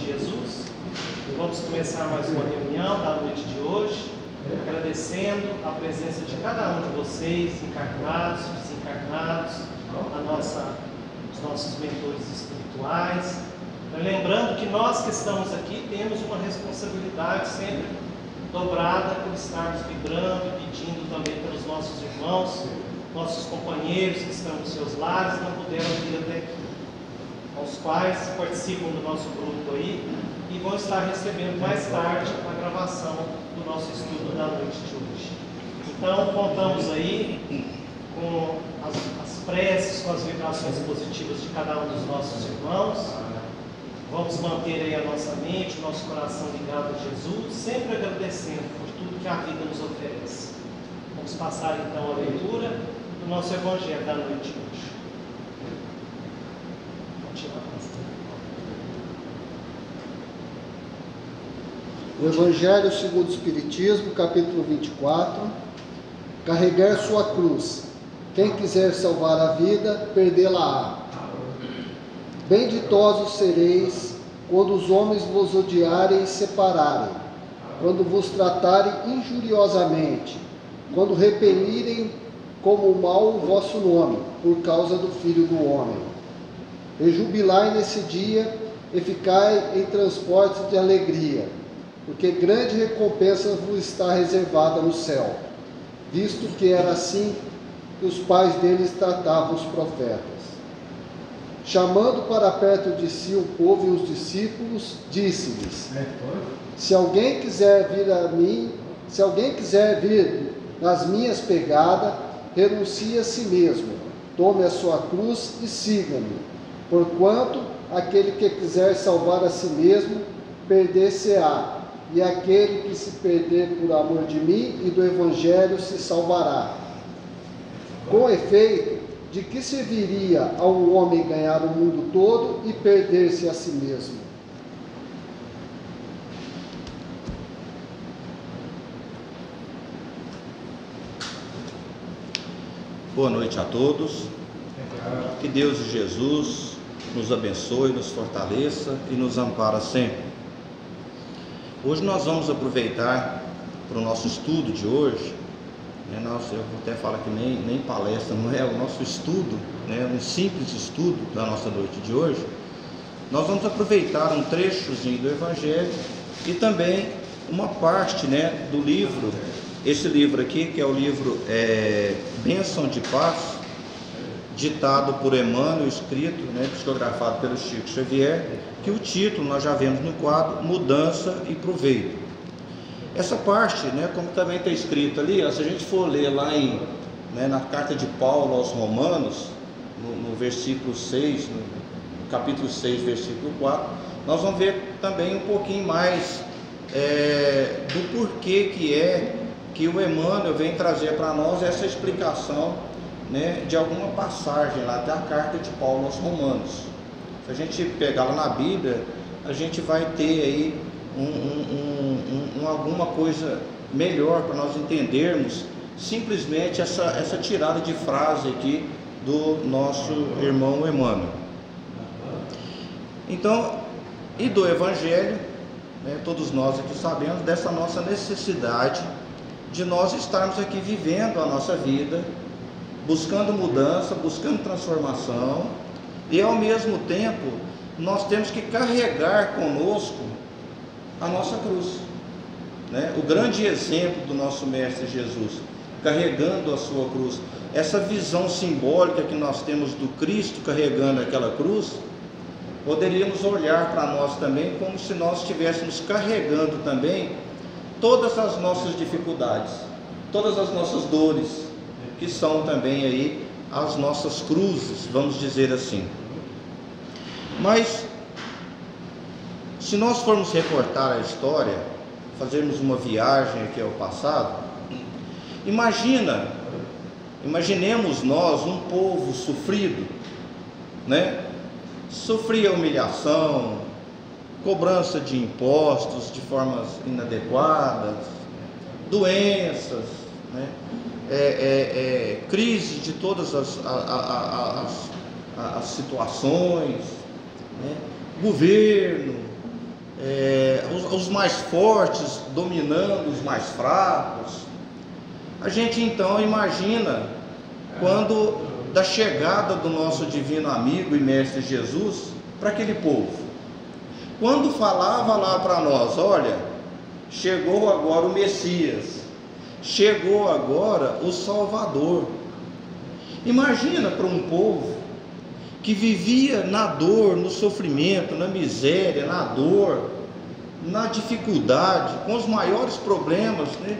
de Jesus. E vamos começar mais uma reunião da noite de hoje, agradecendo a presença de cada um de vocês, encarnados, desencarnados, os nossos mentores espirituais. Lembrando que nós que estamos aqui temos uma responsabilidade sempre dobrada por estarmos vibrando e pedindo também pelos nossos irmãos, nossos companheiros que estão nos seus lares e não puderam vir até aqui, aos quais participam do nosso grupo aí e vão estar recebendo mais tarde a gravação do nosso estudo da noite de hoje. Então, contamos aí com as preces, com as vibrações positivas de cada um dos nossos irmãos. Vamos manter aí a nossa mente, o nosso coração ligado a Jesus, sempre agradecendo por tudo que a vida nos oferece. Vamos passar então a leitura do nosso Evangelho da noite de hoje. O Evangelho segundo o Espiritismo, capítulo 24. Carregar sua cruz. Quem quiser salvar a vida, perdê-la-á. Benditosos sereis quando os homens vos odiarem e separarem, quando vos tratarem injuriosamente, quando repelirem como o mal o vosso nome, por causa do Filho do Homem. Rejubilai nesse dia e ficai em transportes de alegria, porque grande recompensa vos está reservada no céu, visto que era assim que os pais deles tratavam os profetas. Chamando para perto de si o povo e os discípulos, disse-lhes: se alguém quiser vir nas minhas pegadas, renuncie a si mesmo, tome a sua cruz e siga-me. Porquanto aquele que quiser salvar a si mesmo, perder-se-á, e aquele que se perder por amor de mim e do Evangelho se salvará. Com efeito, de que serviria a um homem ganhar o mundo todo e perder-se a si mesmo? Boa noite a todos. Que Deus e Jesus nos abençoe, nos fortaleça e nos ampara sempre. Hoje nós vamos aproveitar para o nosso estudo de hoje. Nossa, eu vou até falar que nem palestra, não é o nosso estudo, um simples estudo da nossa noite de hoje. Nós vamos aproveitar um trechozinho do Evangelho e também uma parte do livro, esse livro aqui, que é o livro Bênção de Paz, ditado por Emmanuel, escrito, psicografado pelo Chico Xavier, que o título nós já vemos no quadro Mudança e Proveito. Essa parte, como também está escrito ali, se a gente for ler lá na carta de Paulo aos Romanos, no versículo 6, no capítulo 6, versículo 4, nós vamos ver também um pouquinho mais do porquê que o Emmanuel vem trazer para nós essa explicação de alguma passagem lá da carta de Paulo aos Romanos. Se a gente pegar lá na Bíblia, a gente vai ter aí alguma coisa melhor para nós entendermos simplesmente essa tirada de frase aqui do nosso irmão Emmanuel. Então, e do Evangelho, todos nós aqui sabemos dessa nossa necessidade de nós estarmos aqui vivendo a nossa vida, buscando mudança, buscando transformação, e ao mesmo tempo nós temos que carregar conosco a nossa cruz, o grande exemplo do nosso Mestre Jesus, carregando a sua cruz. Essa visão simbólica que nós temos do Cristo carregando aquela cruz, poderíamos olhar para nós também como se nós estivéssemos carregando também todas as nossas dificuldades, todas as nossas dores, que são também aí as nossas cruzes, vamos dizer assim. Mas se nós formos recortar a história, fazermos uma viagem aqui ao passado, imaginemos nós um povo sofrido, sofria humilhação, cobrança de impostos de formas inadequadas, doenças, crise de todas as situações, governo, os mais fortes dominando os mais fracos. A gente então imagina quando da chegada do nosso divino amigo e mestre Jesus para aquele povo, quando falava lá para nós: olha, chegou agora o Messias, chegou agora o Salvador. Imagina para um povo que vivia na dor, no sofrimento, na miséria, na dor, na dificuldade, com os maiores problemas, né,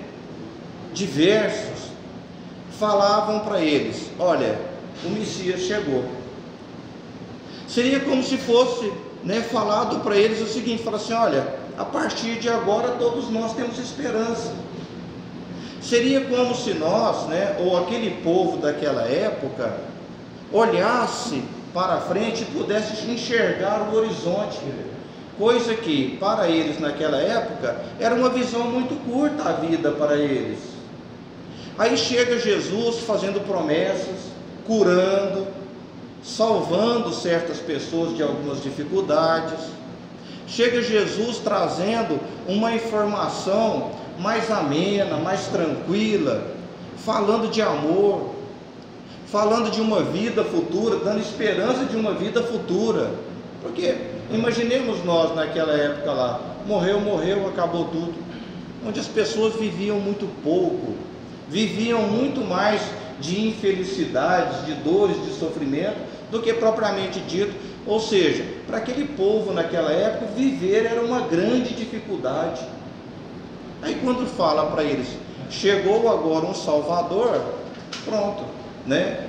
diversos. Falavam para eles: olha, o Messias chegou. Seria como se fosse, né, falado para eles o seguinte: fala assim, olha, a partir de agora todos nós temos esperança. Seria como se nós, né, ou aquele povo daquela época, olhasse para frente e pudesse enxergar o horizonte, coisa que para eles naquela época era uma visão muito curta a vida para eles. Aí chega Jesus fazendo promessas, curando, salvando certas pessoas de algumas dificuldades. Chega Jesus trazendo uma informação mais amena, mais tranquila, falando de amor, falando de uma vida futura, dando esperança de uma vida futura. Porque imaginemos nós naquela época lá, morreu, acabou tudo, onde as pessoas viviam muito pouco, viviam muito mais de infelicidades, de dores, de sofrimento, do que propriamente dito. Ou seja, para aquele povo naquela época, viver era uma grande dificuldade. Aí quando fala para eles: chegou agora um Salvador, pronto, né?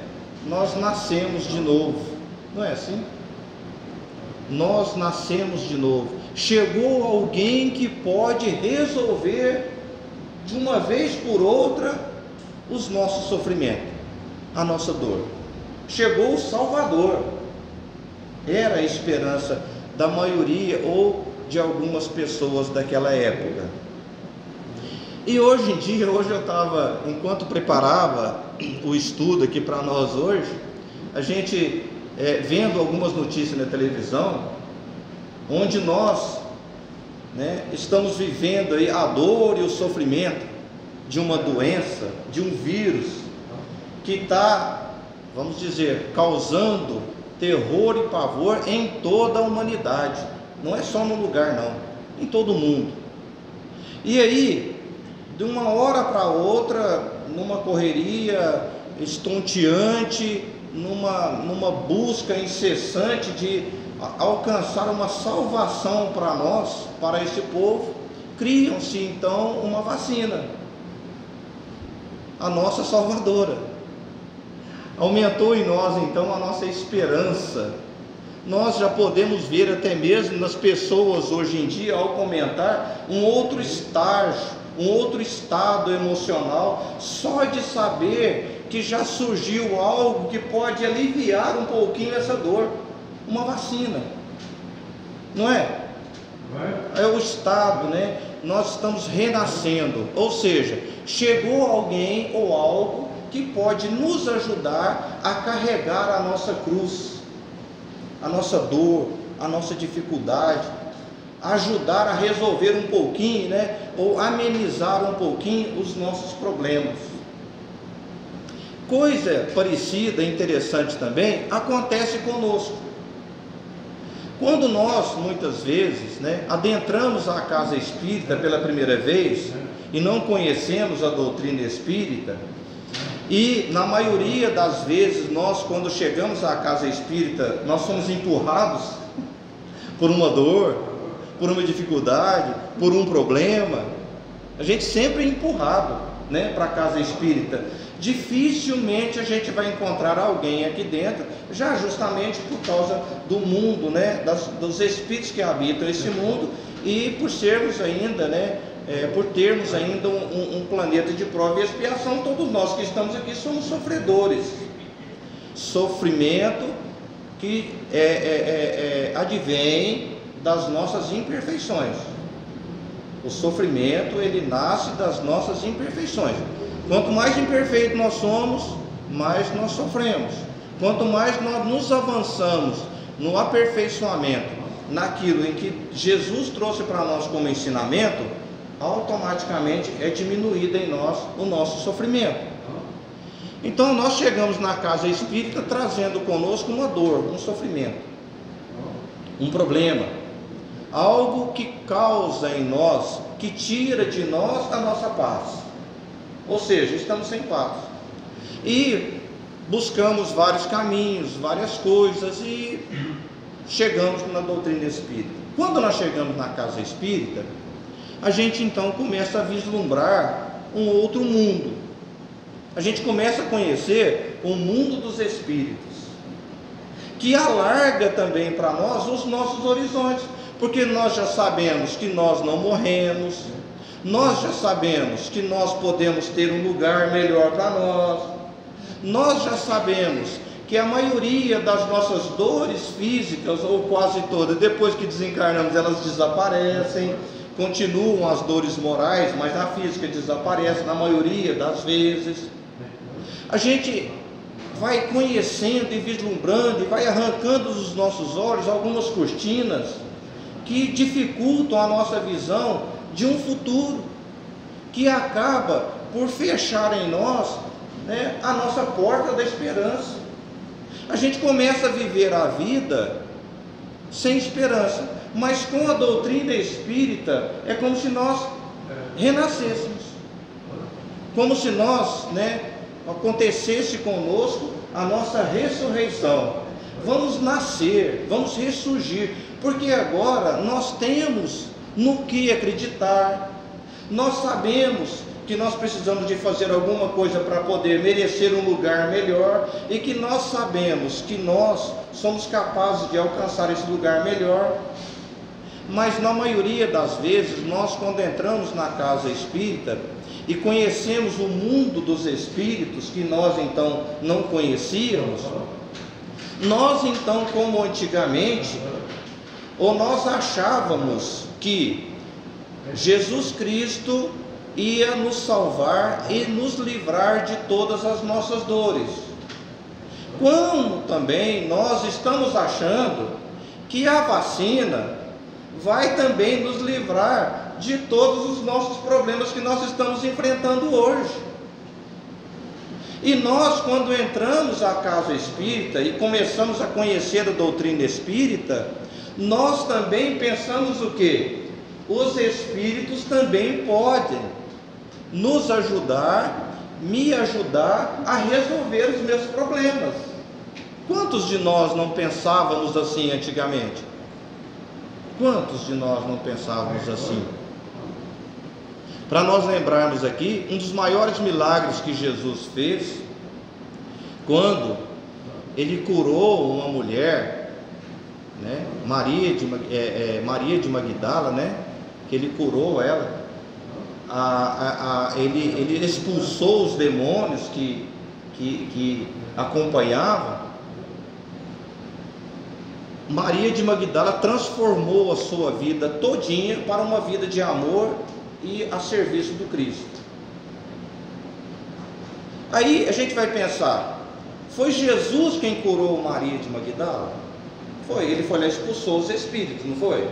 Nós nascemos de novo, não é assim? Nós nascemos de novo. Chegou alguém que pode resolver de uma vez por outra os nossos sofrimentos, a nossa dor. Chegou o Salvador. Era a esperança da maioria ou de algumas pessoas daquela época. E hoje em dia, hoje eu estava, enquanto preparava o estudo aqui para nós hoje, a gente vendo algumas notícias na televisão, onde nós, né, estamos vivendo aí a dor e o sofrimento de uma doença, de um vírus que está, vamos dizer, causando terror e pavor em toda a humanidade. Não é só num lugar não, em todo o mundo. E aí, de uma hora para outra, numa correria estonteante, numa busca incessante de alcançar uma salvação para nós, para esse povo, criam-se então uma vacina, a nossa salvadora. Aumentou em nós então a nossa esperança. Nós já podemos ver até mesmo nas pessoas hoje em dia, ao comentar, um outro estágio, um outro estado emocional, só de saber que já surgiu algo que pode aliviar um pouquinho essa dor, uma vacina, não é? É o estado, né? Nós estamos renascendo, ou seja, chegou alguém ou algo que pode nos ajudar a carregar a nossa cruz, a nossa dor, a nossa dificuldade, ajudar a resolver um pouquinho, né? Ou amenizar um pouquinho os nossos problemas. Coisa parecida, interessante também, acontece conosco. Quando nós, muitas vezes, né, adentramos a casa espírita pela primeira vez e não conhecemos a doutrina espírita, e na maioria das vezes nós, quando chegamos à casa espírita, nós somos empurrados por uma dor, por uma dificuldade, por um problema. A gente sempre é empurrado, né, para a casa espírita. Dificilmente a gente vai encontrar alguém aqui dentro, já justamente por causa do mundo, né, dos espíritos que habitam esse mundo, e por sermos ainda, né, por termos ainda um planeta de prova e expiação. Todos nós que estamos aqui somos sofredores. Sofrimento que advém das nossas imperfeições. O sofrimento, ele nasce das nossas imperfeições. Quanto mais imperfeito nós somos, mais nós sofremos. Quanto mais nós nos avançamos no aperfeiçoamento naquilo em que Jesus trouxe para nós como ensinamento, automaticamente é diminuído em nós o nosso sofrimento. Então nós chegamos na casa espírita trazendo conosco uma dor, um sofrimento, um problema, algo que causa em nós, que tira de nós a nossa paz, ou seja, estamos sem paz, e buscamos vários caminhos, várias coisas, e chegamos na doutrina espírita. Quando nós chegamos na casa espírita, a gente então começa a vislumbrar um outro mundo, a gente começa a conhecer o mundo dos espíritos, que alarga também para nós os nossos horizontes, porque nós já sabemos que nós não morremos, nós já sabemos que nós podemos ter um lugar melhor para nós já sabemos que a maioria das nossas dores físicas, ou quase todas, depois que desencarnamos, elas desaparecem, continuam as dores morais, mas a física desaparece na maioria das vezes. A gente vai conhecendo e vislumbrando e vai arrancando dos nossos olhos algumas cortinas que dificultam a nossa visão de um futuro, que acaba por fechar em nós, né, a nossa porta da esperança. A gente começa a viver a vida sem esperança, mas com a doutrina espírita é como se nós renascêssemos, como se nós, acontecesse conosco a nossa ressurreição. Vamos nascer, vamos ressurgir, porque agora nós temos no que acreditar, nós sabemos que nós precisamos de fazer alguma coisa para poder merecer um lugar melhor, e que nós sabemos que nós somos capazes de alcançar esse lugar melhor. Mas na maioria das vezes, nós, quando entramos na casa espírita e conhecemos o mundo dos espíritos, que nós então não conhecíamos, nós então, como antigamente, ou nós achávamos que Jesus Cristo ia nos salvar e nos livrar de todas as nossas dores, como também nós estamos achando que a vacina vai também nos livrar de todos os nossos problemas que nós estamos enfrentando hoje. E nós, quando entramos à casa espírita e começamos a conhecer a doutrina espírita, nós também pensamos o quê? Os espíritos também podem nos ajudar, me ajudar a resolver os meus problemas. Quantos de nós não pensávamos assim antigamente? Quantos de nós não pensávamos assim? Para nós lembrarmos aqui, um dos maiores milagres que Jesus fez, quando ele curou uma mulher, Maria de Magdala, que ele curou ela, ele expulsou os demônios que acompanhavam. Maria de Magdala transformou a sua vida todinha para uma vida de amor e a serviço do Cristo. Aí a gente vai pensar, foi Jesus quem curou Maria de Magdala? Foi, ele foi lá e expulsou os espíritos, não foi?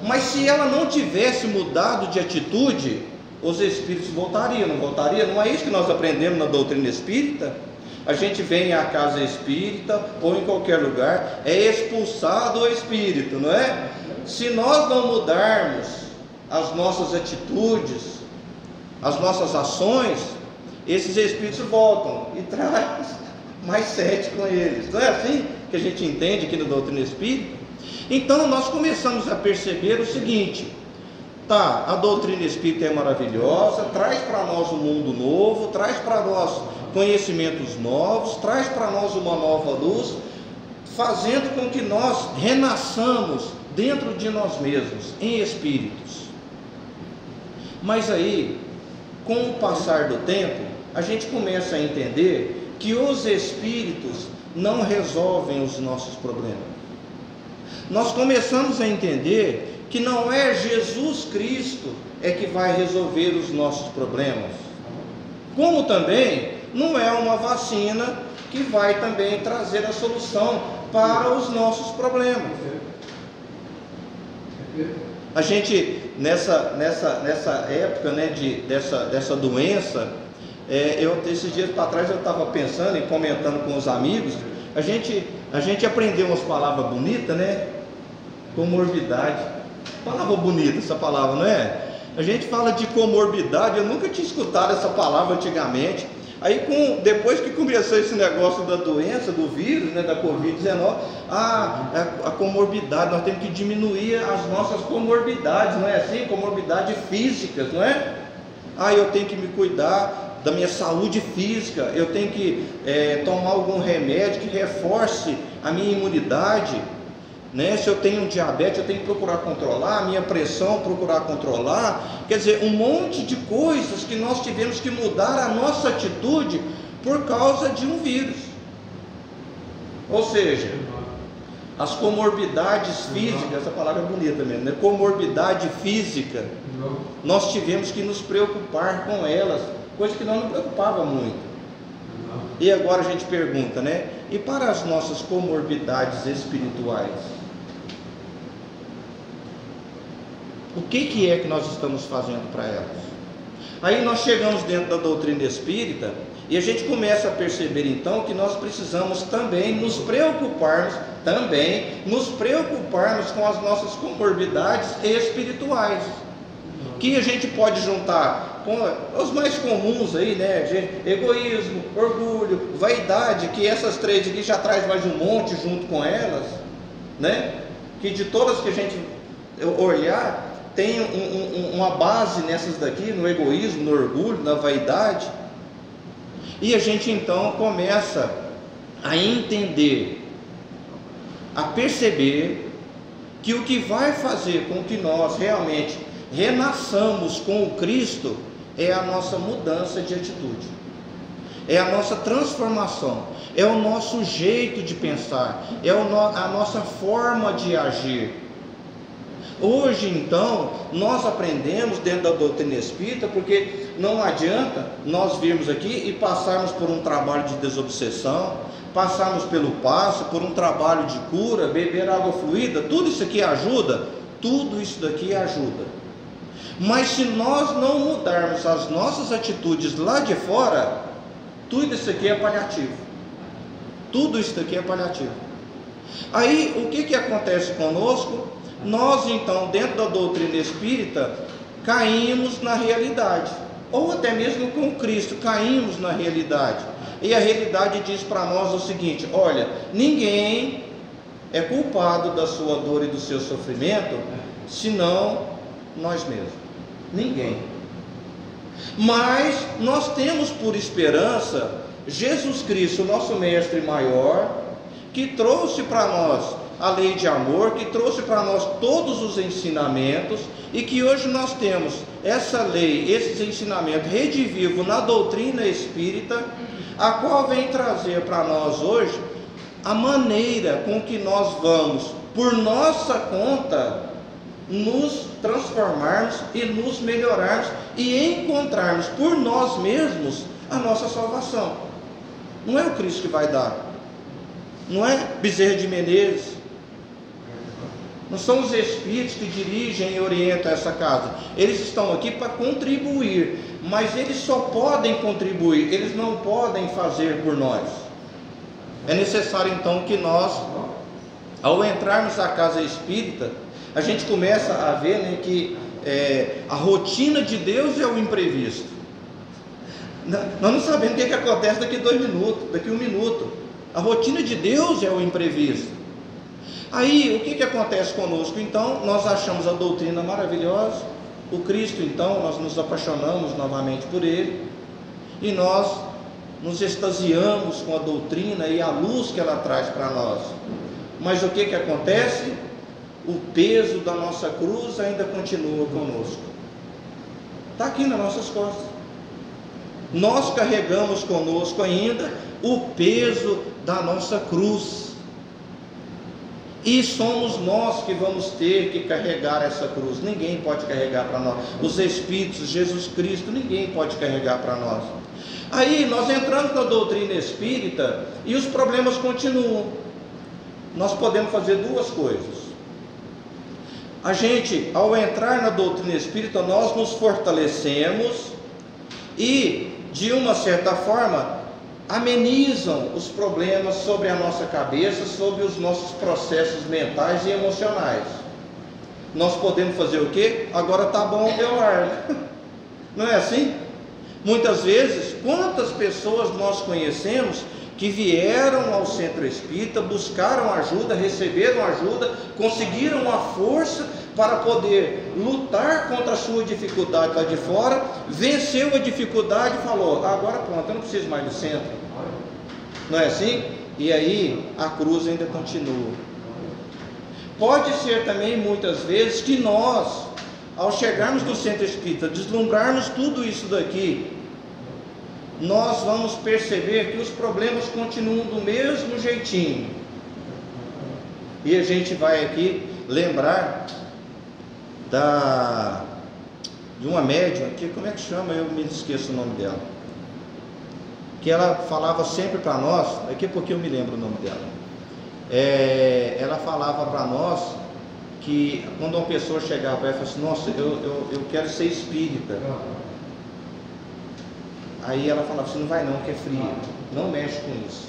Mas se ela não tivesse mudado de atitude, os espíritos voltariam, não voltariam? Não é isso que nós aprendemos na doutrina espírita? A gente vem à casa espírita ou em qualquer lugar, é expulsado o espírito, não é? Se nós não mudarmos as nossas atitudes, as nossas ações, esses espíritos voltam e trazem mais 7 com eles. Não é assim que a gente entende aqui na doutrina espírita? Então nós começamos a perceber o seguinte: a doutrina espírita é maravilhosa, traz para nós um mundo novo, traz para nós conhecimentos novos, traz para nós uma nova luz, fazendo com que nós renasçamos dentro de nós mesmos, em espíritos. Mas aí, com o passar do tempo, a gente começa a entender que os espíritos não resolvem os nossos problemas. Nós começamos a entender que não é Jesus Cristo que vai resolver os nossos problemas, como também não é uma vacina que vai também trazer a solução para os nossos problemas. A gente, nessa época, né, dessa doença, esses dias para trás eu estava pensando e comentando com os amigos, a gente aprendeu umas palavras bonitas, né? Comorbidade. Palavra bonita essa palavra, não é? A gente fala de comorbidade, eu nunca tinha escutado essa palavra antigamente. Aí depois que começou esse negócio da doença, do vírus, né, da Covid-19, a comorbidade, nós temos que diminuir as nossas comorbidades, não é assim? Comorbidades físicas, não é? Eu tenho que me cuidar da minha saúde física, eu tenho que tomar algum remédio que reforce a minha imunidade, né? Se eu tenho um diabetes, eu tenho que procurar controlar a minha pressão, procurar controlar. Quer dizer, um monte de coisas que nós tivemos que mudar a nossa atitude por causa de um vírus. Ou seja, as comorbidades físicas, essa palavra é bonita mesmo, né? Comorbidade física, nós tivemos que nos preocupar com elas, coisa que nós não preocupava muito. E agora a gente pergunta, né? E para as nossas comorbidades espirituais? O que é que nós estamos fazendo para elas? Aí nós chegamos dentro da doutrina espírita e a gente começa a perceber então que nós precisamos também nos preocuparmos com as nossas comorbidades espirituais, que a gente pode juntar com os mais comuns aí, né? Egoísmo, orgulho, vaidade, que essas três aqui já traz mais um monte junto com elas, né? Que de todas que a gente olhar, tem uma base nessas daqui, no egoísmo, no orgulho, na vaidade. E a gente então começa a entender, a perceber que o que vai fazer com que nós realmente renasçamos com o Cristo é a nossa mudança de atitude, é a nossa transformação, é o nosso jeito de pensar, é a nossa forma de agir. Hoje então nós aprendemos dentro da doutrina espírita, porque não adianta nós virmos aqui e passarmos por um trabalho de desobsessão, passarmos pelo passo, por um trabalho de cura, beber água fluida, tudo isso aqui ajuda, tudo isso daqui ajuda. Mas se nós não mudarmos as nossas atitudes lá de fora, tudo isso aqui é paliativo. Tudo isso aqui é paliativo. Aí o que acontece conosco? Nós então, dentro da doutrina espírita, caímos na realidade, ou até mesmo com Cristo, caímos na realidade. E a realidade diz para nós o seguinte: olha, ninguém é culpado da sua dor e do seu sofrimento, senão nós mesmos. Ninguém. Mas nós temos por esperança Jesus Cristo, nosso mestre maior, que trouxe para nós a lei de amor, que trouxe para nós todos os ensinamentos, e que hoje nós temos essa lei, esses ensinamentos redivivo na doutrina espírita, a qual vem trazer para nós hoje a maneira com que nós vamos, por nossa conta, nos transformarmos e nos melhorarmos e encontrarmos por nós mesmos a nossa salvação. Não é o Cristo que vai dar, não é Bezerra de Menezes, não são os espíritos que dirigem e orientam essa casa. Eles estão aqui para contribuir, mas eles só podem contribuir, eles não podem fazer por nós. É necessário então que nós, ao entrarmos na casa espírita, a gente começa a ver, né, que a rotina de Deus é o imprevisto. Nós não sabemos o que acontece daqui 2 minutos, daqui 1 minuto. A rotina de Deus é o imprevisto. Aí o que acontece conosco? Então nós achamos a doutrina maravilhosa, o Cristo, então nós nos apaixonamos novamente por Ele, e nós nos extasiamos com a doutrina e a luz que ela traz para nós. Mas o que acontece? O peso da nossa cruz ainda continua conosco, está aqui nas nossas costas. Nós carregamos conosco ainda o peso da nossa cruz, e somos nós que vamos ter que carregar essa cruz. Ninguém pode carregar para nós. Os Espíritos, Jesus Cristo, ninguém pode carregar para nós. Aí nós entramos na doutrina espírita e os problemas continuam. Nós podemos fazer 2 coisas: a gente, ao entrar na doutrina espírita, nós nos fortalecemos e, de uma certa forma, amenizam os problemas sobre a nossa cabeça, sobre os nossos processos mentais e emocionais. Nós podemos fazer o quê? Agora tá bom, eu largo. Não é assim? Muitas vezes, quantas pessoas nós conhecemos que vieram ao centro espírita, buscaram ajuda, receberam ajuda, conseguiram uma força para poder lutar contra a sua dificuldade lá de fora, venceu a dificuldade e falou: agora pronto, eu não preciso mais do centro. Não é assim? E aí a cruz ainda continua. Pode ser também muitas vezes que nós, ao chegarmos no centro espírita, deslumbrarmos tudo isso daqui, nós vamos perceber que os problemas continuam do mesmo jeitinho. E a gente vai aqui lembrar de uma médium, que como é que chama? Eu me esqueço o nome dela. Que ela falava sempre para nós, daqui a pouquinho eu me lembro o nome dela. Ela falava para nós que quando uma pessoa chegava para ela e falava assim: nossa, eu quero ser espírita. Aí ela falava assim: não vai não, que é frio, não mexe com isso,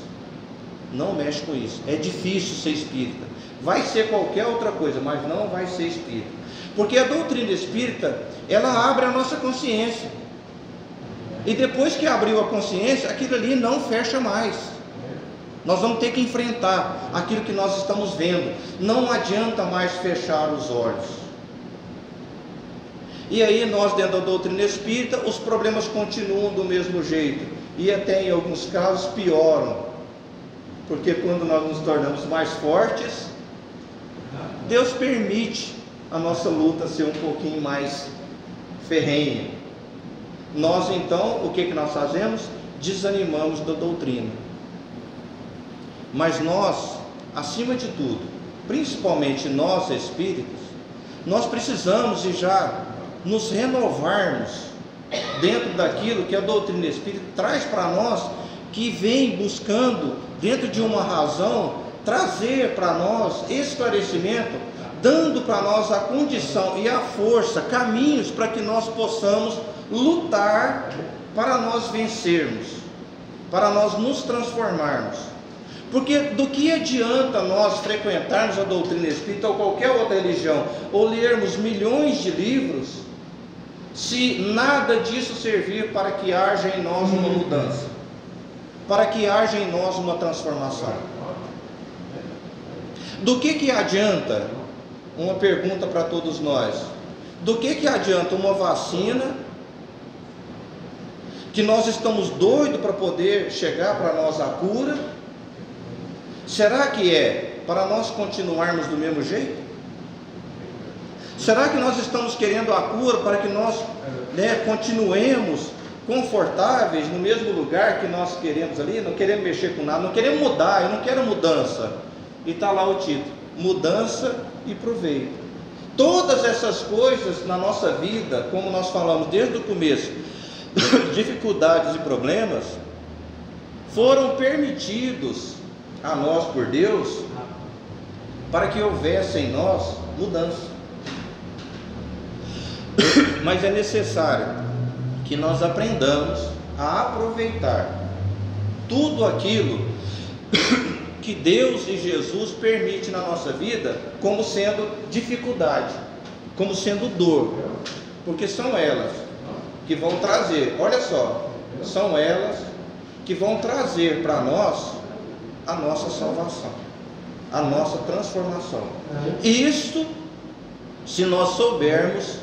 não mexe com isso, é difícil ser espírita, vai ser qualquer outra coisa, mas não vai ser espírita, porque a doutrina espírita, ela abre a nossa consciência, e depois que abriu a consciência, aquilo ali não fecha mais. Nós vamos ter que enfrentar aquilo que nós estamos vendo, não adianta mais fechar os olhos. E aí nós, dentro da doutrina espírita, os problemas continuam do mesmo jeito, e até em alguns casos pioram, porque quando nós nos tornamos mais fortes, Deus permite a nossa luta ser um pouquinho mais ferrenha. Nós então, o que nós fazemos? Desanimamos da doutrina. Mas nós, acima de tudo, principalmente nós espíritas, nós precisamos e já nos renovarmos dentro daquilo que a doutrina espírita traz para nós, que vem buscando, dentro de uma razão, trazer para nós esclarecimento, dando para nós a condição e a força, caminhos para que nós possamos lutar, para nós vencermos, para nós nos transformarmos. Porque do que adianta nós frequentarmos a doutrina espírita ou qualquer outra religião, ou lermos milhões de livros, se nada disso servir para que haja em nós uma mudança, para que haja em nós uma transformação? Do que adianta, uma pergunta para todos nós, do que adianta uma vacina, que nós estamos doidos para poder chegar para nós a cura? Será que é para nós continuarmos do mesmo jeito? Será que nós estamos querendo a cura para que nós continuemos confortáveis no mesmo lugar que nós queremos ali? Não queremos mexer com nada, não queremos mudar, eu não quero mudança. E está lá o título: mudança e proveito. Todas essas coisas na nossa vida, como nós falamos desde o começo, dificuldades e problemas, foram permitidos a nós por Deus, para que houvesse em nós mudança. Mas é necessário que nós aprendamos a aproveitar tudo aquilo que Deus e Jesus permite na nossa vida como sendo dificuldade, como sendo dor, porque são elas que vão trazer, olha só, são elas que vão trazer para nós a nossa salvação, a nossa transformação. Isto, se nós soubermos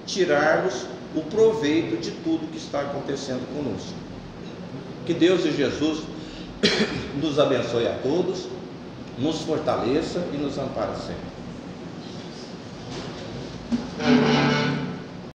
tirarmos o proveito de tudo que está acontecendo conosco. Que Deus e Jesus nos abençoe a todos, nos fortaleça e nos ampare sempre.